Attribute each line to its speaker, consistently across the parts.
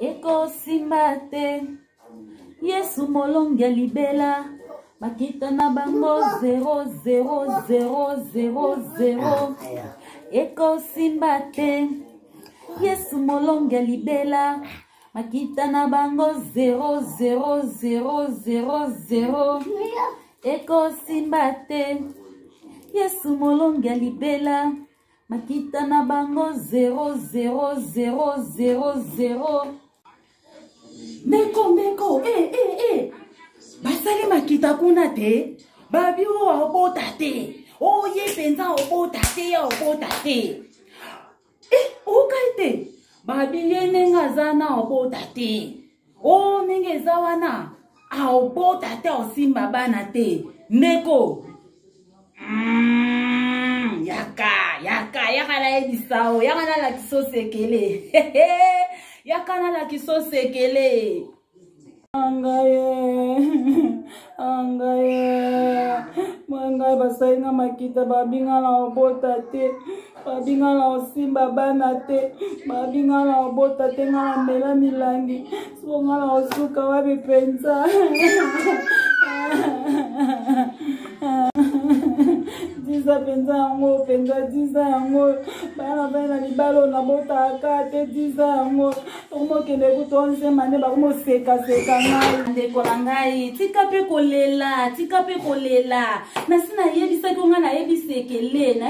Speaker 1: eko simbate Yesu molongi libela makita na bango 00000 eko simbate Yesu molongi libela makita na bango 00000 eko simbate Yesu molongi libela makita na bango 00000
Speaker 2: Meko, basali makita kuna te, babi o obota te, o ye penza obota te, o kaite, babi ye nenga zana obota te, o nenge zawana, a obota te o simba bana te, meko. Yaka la ebisao, yaka na la kiso sekele. Yaka na la kiso sekele. Angaye. Mangai basai na makita babinga la obota te. Babinga la osimba bana te. Babinga la obota te nga mela milangi. So nga la osuka wabi pensa. Diza penza yango, diza yango. Bana libalo na bota akate diza yango. Omo kende kutonse mane ba komo seka ngai.
Speaker 1: Ndeko na ngai, tika pe kolela. Nasina yebisa ko nga na yebisekele.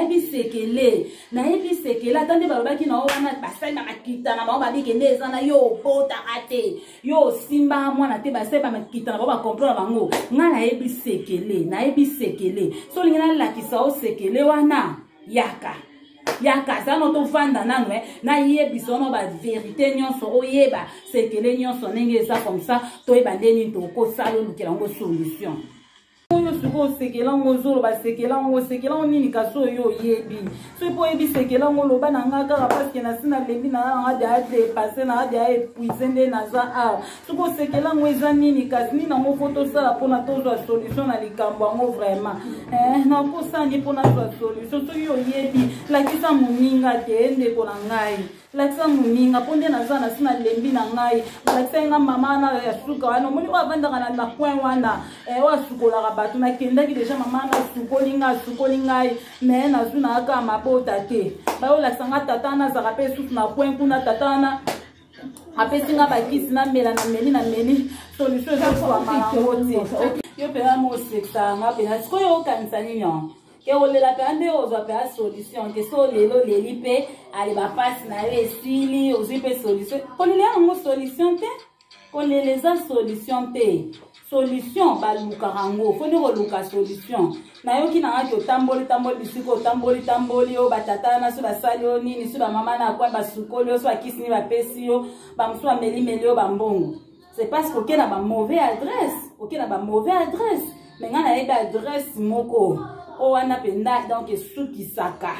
Speaker 1: Atande balobaki na wana basai na makita na ba babikende ezana yo bota ate. Yo simba mwana te basai ba makita na ba comprendre bango. Nga na yebisekele. So lingana lakisa o sekele wana yaka za no to fanda nanu na yebiso no ba vérité nyonso oyeba sekele nyonso ndenge eza comme ça to yeba ndeni to ko sala lukela ngo solution oyo suko sekela ngo zolo ba sekela ngo nini kaso yo yebi so po yebi sekela ngo loba na ngaka parce que na sina lebi na nga de passer na dia épuiser nde na za a suko sekela ngo eza nini kasi nini ngo photo sala pona tozo solution na likambo ngo vraiment na ko sandi pona solution so yo yebi la kisa muninga te ende pona ngai lakisa muninga ponde na za na sina lembi na ngai lakisa nga mama na ya suka wana moni wa vanda na coin wana wa sukola batu na kendaki deja mama na sukoli ngai mais na zuna aka mabota te ba ola sanga tata na za rapé sous na coin kuna tata na apesi nga bakisi na mela na meli solution za kwa marango te yo pena mo sekta nga pena siko yo kanisa nini ke olela pe ande ozwa pe solution ke so lelo leli pe ali ba passe na yo esili ozi pe solution kolela ngo solution te koleleza solution te solution ba lukarango foni ko luka solution na yo kina ngati otamboli bisiko tamboli yo batata na so basali yo nini so ba mama na kwa basukoli yo so akisi ni ba pesi yo ba msu meli yo ba mbongo c'est parce que na ba mauvais adresse mais ngana yeba adresse moko o wana penda donc esukisaka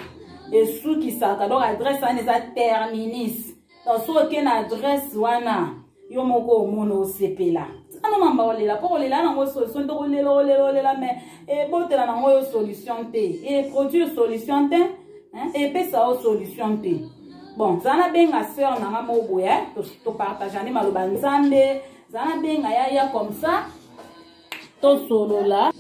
Speaker 1: donc adresse wana eza terminis donc so ke na adresse wana yo moko omono osepela ano mamba olela po olela nango solution to olela mais botela nango yo solution te produire solution te pesa o solution te bon zana benga sœur nanga moboya to partage ane maloba nzambe zana benga ya comme ça to solola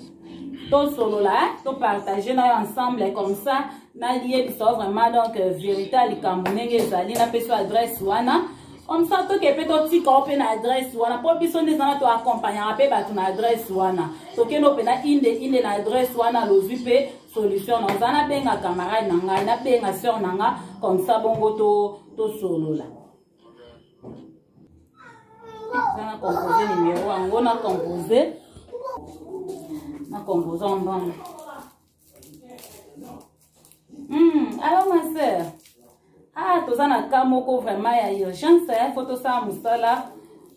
Speaker 1: to partager na ensemble comme ça na lié biso vraiment donc vérité likambo ndenge ezali na peso adresse wana comme ça to ke peto tika open adresse wana po biso ndezana to accompagner pe batu na adresse wana to ke no pe na inde na adresse wana lozu pe solution na zana benga camarade na ngai na benga sœur na nga comme ça bongo to solola zana composer numéro ango na composer en bas. Alors ma sœur, tu as un cas vraiment ya urgence, faut que ça musala,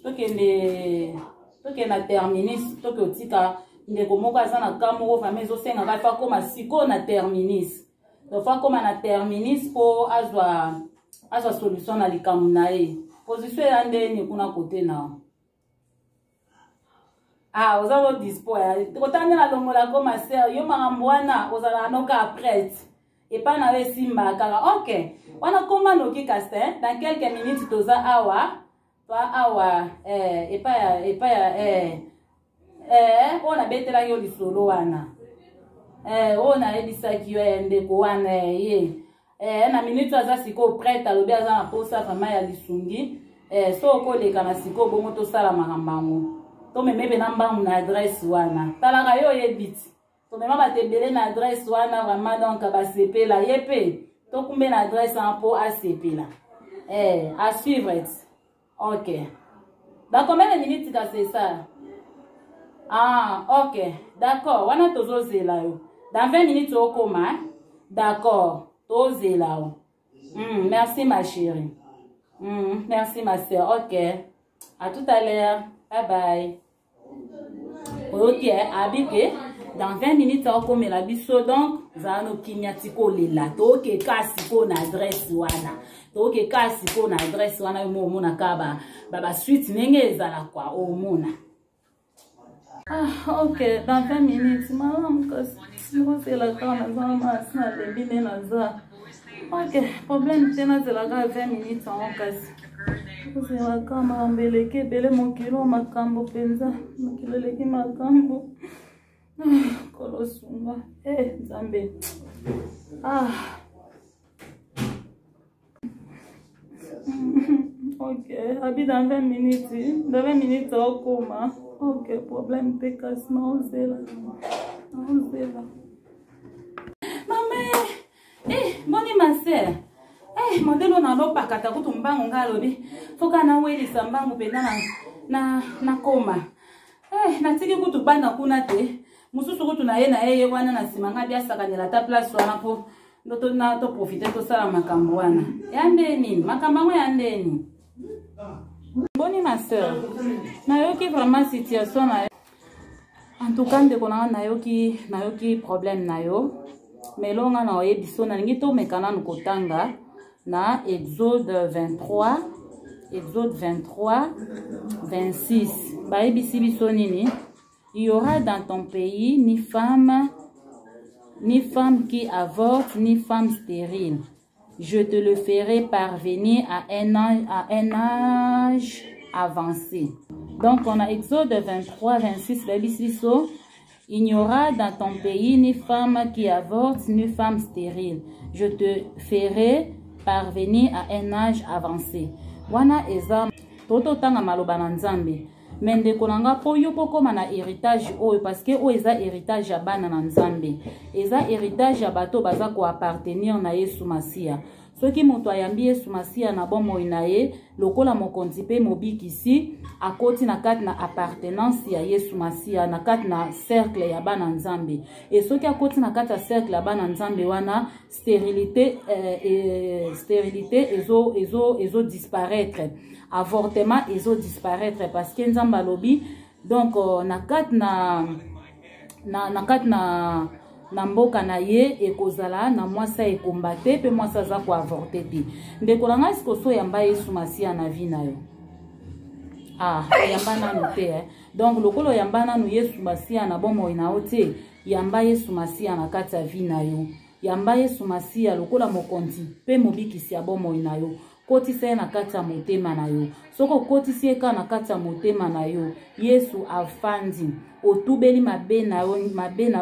Speaker 1: to que na terminis, to que tika ndeko moko azana cas moko vraiment zo senga ba fa comme siko na terminis. Donc fa comme na terminis po azwa solution na likamu na e. Position ya ndeni kuna kote na. Ozalo dispo ya kotanya na longola ko ma sœur yo makamwana ozala noka prête et pas na simba kala OK wana koma noki kaste dans quelques minutes toza awa Toi, awa, et pas, on a bêté la yoli solo, wana. On a ebisaki yo ndeko wana ye. Na minute aza siko prête alobi aza na posa vraiment ya lisungi. So ko leka na siko bongo to sala makambango. To memebe na mbangu na adresse wana. Talaka yo yebiti. To mema batebele na adresse wana vraiment donc ba sepela yepe. To kumbe na adresse en po a sepela. À suivre. OK. Dans combien de minutes ça c'est ça? Ah, OK. D'accord. Wana tozo zela yo. Dans 20 minutes au coma. D'accord. Tozo là. Merci ma chérie. Merci ma soeur. OK. À tout à l'heure. Bye bye. OK, habité. Dans 20 minutes au coma la biso donc zano kinyatiko lela. Toke kasi ko na adresse wana. Toke kasi ko na adresse wana mo mona kaba. Baba suite nenge ezala kwa o mona. Ah, ok, dans 20 minutes, madame, c'est la grande, ok, problème, c'est la grande 20 minutes, en casse. C'est la grande, ambeleke, bele mon kilo, ma cambo, penza, mon kilo, leki, ma cambo. Kolosunga, Zambe. Ah. Ok, habite dans 20 minutes, dans 20 minutes, au coma. Ok, problème de cassement, c'est là. Maman, boni ma sœur. Modelo na lo pakata kutu mbangu ngalobi. Foka na weli sambangu pena na koma. Na tiki kutu bana kuna te. Mususu kutu na ye wana na simanga bia sakanela ta place wana po ndoto na to profiter to sala makambo wana. Yande nini? Makambo yande nini? Boni ma soeur, nayoki vraiment situation na en tout cas ndeko na nayoki problème na yo mais longa na oyebiso na lingi to mekana nkotanga na Exode 23 26 bayebisi biso nini il y aura dans ton pays ni femme qui avorte ni femme stérile. Je te le ferai parvenir à un âge avancé. Donc, on a Exode 23, 26, il n'y aura dans ton pays ni femme qui avorte, ni femme stérile. Je te ferai parvenir à un âge avancé. Wana eza, toto tanga maloba na nzambe. Mende konanga po yo poko mana héritage oyo parce que o eza héritage ya bana na nzambe. Eza héritage ya bato baza ko appartenir na Yesu Masia. Soki moto ayambi Yesu Masia na bomo inaye lokola mokonzi pe mobikisi akoti na kati na appartenance ya Yesu Masia na kati na cercle ya bana nzambe. Et soki akoti na kati ya cercle ya bana nzambe wana stérilité ezo disparaître. Avortement ezo disparaître parce que nzamba lobi donc na kati na mboka na ye ekozala na mwasa ekombate pe mwasa za ko avorter te ndeko na ngasi koso yamba Yesu Masia na vie na yo yamba na te donc lokolo yamba na Yesu Masia na bomo ina ote yamba Yesu Masia na kati ya vie na yo yamba Yesu Masia lokola mokonzi pe mobikisi ya bomo ina yo koti se na kati ya motema na yo soko koti se ka na kati ya motema na yo Yesu afandi otubeli mabe na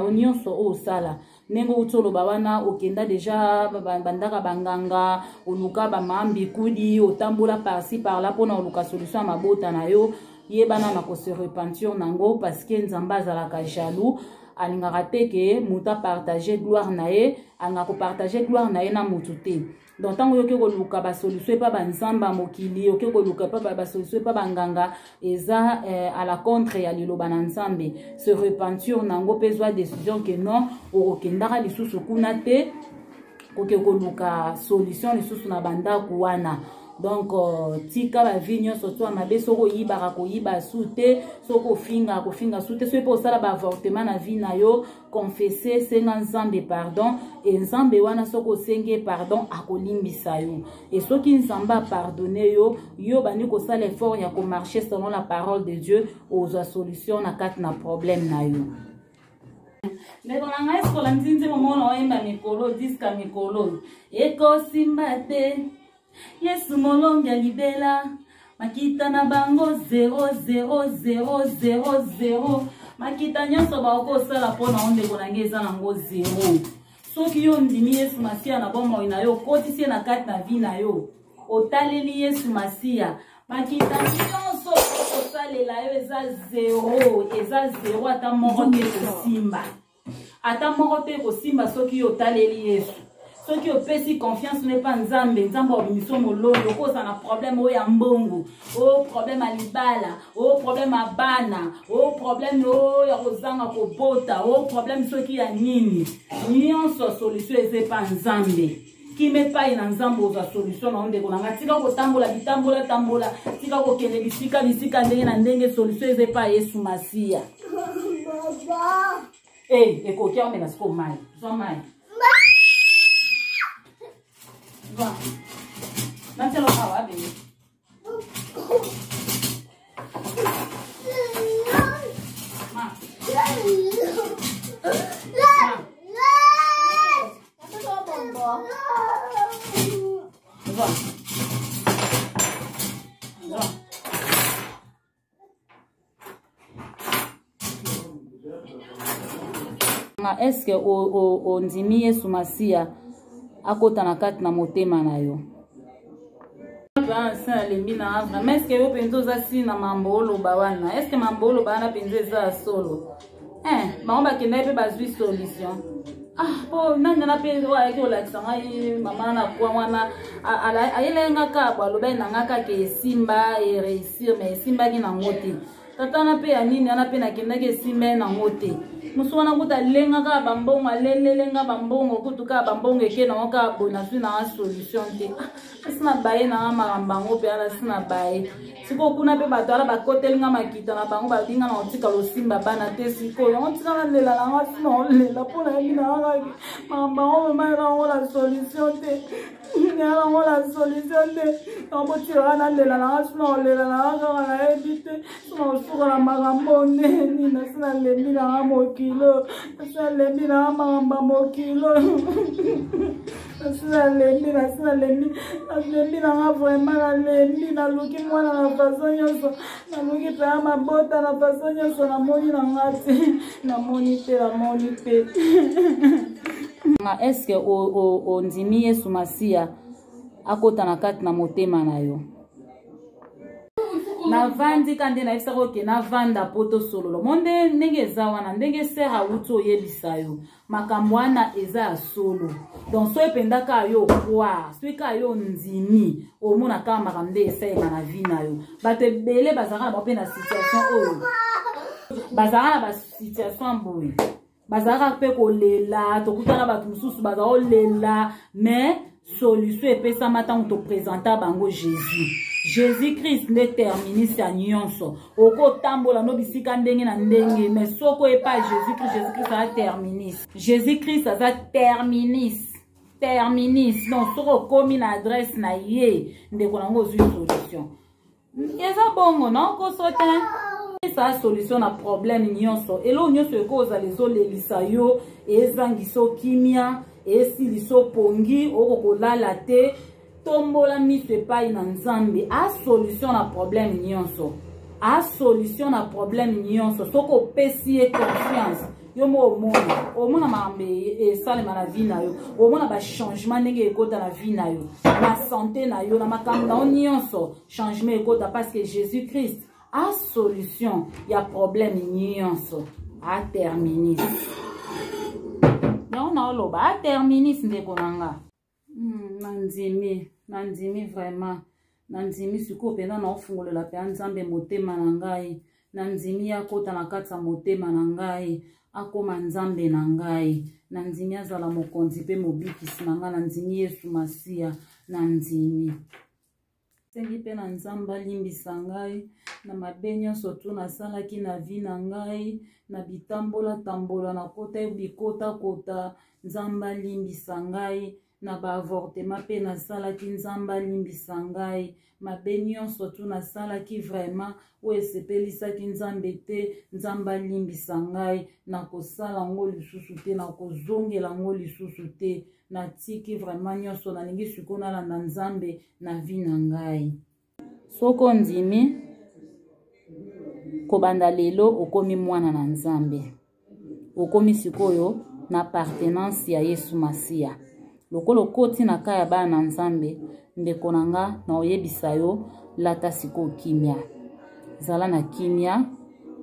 Speaker 1: yo nyonso o sala nengo utolo bawana okenda deja bandaka banganga oluka ba mambi kudi otambola par-ci par-là pona oluka solution mabota na yo yebana na ko se repentir nango parce que nzamba azalaka jaloux alingaka te ke muta partager gloire na ye alingaka ko partager gloire na ye na mutu te. Donc tant que vous luka ba solution pas banzamba mokili oke ko luka pas ba solution pas banganga eza à la contre ya liloba na nzambe se repentir nango pezwa décision que non okendaka lisusu kuna te koke ko luka solution lisusu na banda kuwana. Donc tika ba vinyo soto mabe soko yibaka ko yiba sute soko finga ko finga sute so po sala ba avortement na vie na yo confesser senga nzambe pardon et nzambe wana soko senge pardon akolimbisa yo et soki nzamba pardonner yo bani ko sala effort ya ko marcher selon la parole de Dieu aux solutions na kat na problème na yo. Mais on a est-ce que la nzinzi moment oyemba mikolo diska mikolo eko simbate Yesu molongi alibela makita na bango 00000 makita nyonso bakosala mpona ondeko na ngai eza nango 0. soki yo ndimi Yesu Masiya na bomoi na yo okotisi ye na kati na vi na yo otaleli Yesu Masiya makita nyonso okosalela yo eza 0 eza 0 ata moko te kosimba ata moko te kosimba soki yo otaleli Yesu soki opesi confiance ne pa nzambe obimiso mololo okoza na problème oyo ya mbongo o problème ya libala o problème ya bana o problème oyo ya kozanga kobota o problème soki ya nini nyonso solution eza pa nzambe kime pai na nzambe ozwa solution na ondeko nanga tika kotambola bitambola tika kokende bisika ndenge na ndenge solution eza pa Yesu Masiya. Ekoki omela siko mai zwa mai va nanti lo kawa be ma est-ce que o ndimi Yesu Masiya akota na kati na motema na yo mais est-ce que yo penzo za si na mambo oloba wana est-ce que mambo oloba wana penzo eza solo bango bakenda pe bazwi solution po nani na pe ayaki olakisa ngai mama na kwa wana ayelengaka balobai na ngaka ke esimba ereusir mais esimbaki nango te tata na pe ya nini ana pe nakendaki esimba nango te musu wana kuta lengaka bambongo alelenga bambongo kutuka bambongo eke na oka bona sina solution te sina baye na makambango pe ala sina baye siko kuna pe bato ala bakotelinga makita na bango badinga na otika losimba bana te siko yo otika na lela na ngasi na lela pona yina ngaki makambango me na ola solution te na ola solution te omo tira na lela na ngasi na lela na ngaka na ebite sina osuka na makambo neni na sina lembi na mokilo sina lembi na makamba mokilo sina lembi na nga vraiment na lembi na luki mwana na façon nyonso na luki pe mabota na façon nyonso na moni na ngati na moni pe est-ce que o ndimi Yesu Masiya akota na kati na motema na yo na vandi kande na ifisa koke na vanda poto solo monde ndenge eza wana ndenge sera uto yebisa yo makambo wana eza solo donc so ependaka yo kwa so ka yo ndimi omona kama makambo esema na vie na yo bato ebele bazaka na bape na situation oyo bazaka na ba situation boye bazaka pe kolela tokutana bato mosusu bazaka olela mais solution epesa matango to présenter bango Jésus-Christ ne terminise ya nyonso oko tambola no bisika ndenge na ndenge mais soko epa Jésus-Christ a terminise Jésus-Christ a terminise non soko komi na adresse na ye ndeko nango zwi solution eza bongo non ko sotin sa solution na problème nyonso elo nyonso ekoza lezolelisa yo ezangiso kimia esiliso pongi okokolala te tombola miso epai na nzambe a solution na problème nyonso soko opesi ye confiance yo mo omona makambo esalema na vie na yo omona bachangement ndenge ekota na vie na yo na santé na yo na makambo na yo nyonso changement ekota parce que Jésus-Christ a solution ya problème nyonso a terminise non oloba a terminise ndeko nanga nandimi vraiment nandimi sikoyo mpenza na ofungolela mpe nzambe motema na ngai nandimi akota na kati ya motema na ngai akoma nzambe na ngai nandimi azala mokonzi mpe mobikisi na ngai nandimi Yesu Masiya nandimi sengi mpe na nzambe alimbisa ngai na mabe nyonso tu nasalaki na vi na ngai na bitambola na kota bikota nzambe alimbisa ngai na baavortement mpe nasalaki nzambe alimbisa ngai mabe nyonso tu nasalaki vraiment oyo esepelisaki nzambe te nzambe alimbisa ngai na kosala ngo lisusu te na kozongela ngo lisusu te natiki vraiment nyonso nalingi sikoyo nalanda nzambe na vi na ngai soko ndimi kobanda lelo okomi mwana na Nzambe okomi sikoyo na appartenance ya Yesu Masiya lokolo koti na kaya bana na Nzambe ndeko nanga na oyebisa yo lata siko kimia zala na kimia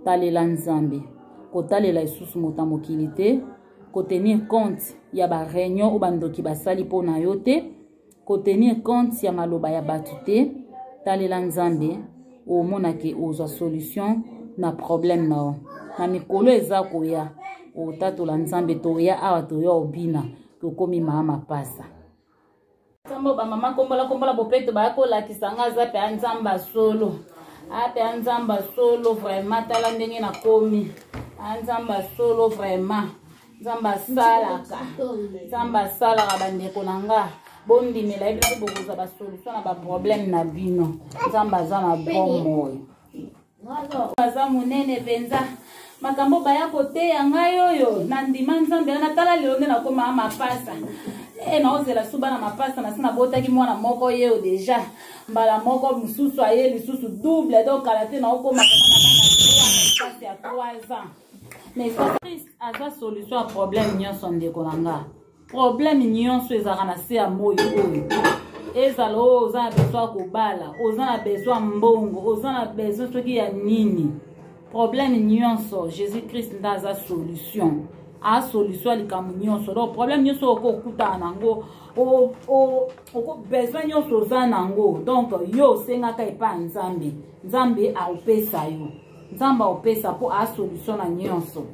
Speaker 1: talela Nzambe kotalela isusu mota mokili te kotenir compte ya ba réunion o bandoki basali po na yo te kotenir compte ya maloba ya batu te talela Nzambe omona ke ozwa solution na problème na na mikolo eza koya otatola Nzambe toya awa toya obina tokomi mama pasa tambo ba mama kombola bopeto ba ko lakisanga za pe Nzamba solo ape Nzamba solo vraiment tala ndenge na komi Nzamba solo vraiment Nzamba sala ka bandeko nanga bondi mela ebi bokoza ba solution na ba problème na bino Nzamba za na bon moyo baza munene penza makambo baya kote ya ngayoyo na ndima Nzambe na tala leo na koma mapasa na ozela suba na mapasa na sina botaki mwana moko yeo deja mbala moko mususu aye lisusu double donc kalate na okoma na ya 3 ans mais Christ aza solution à problème nyonso ndeko nanga problème nyonso ezaka na se ya moyo oyo ezala oza na besoin kobala oza na besoin mbongo oza na besoin soki ya nini problème nyonso Jésus Christ ndaza solution a solution likambo nyonso donc problème nyonso okokutana nango oko besoin nyonso oza nango donc yo osengaka epa Nzambe Nzambe aopesa yo Nzambe aopesa po a solution na nyonso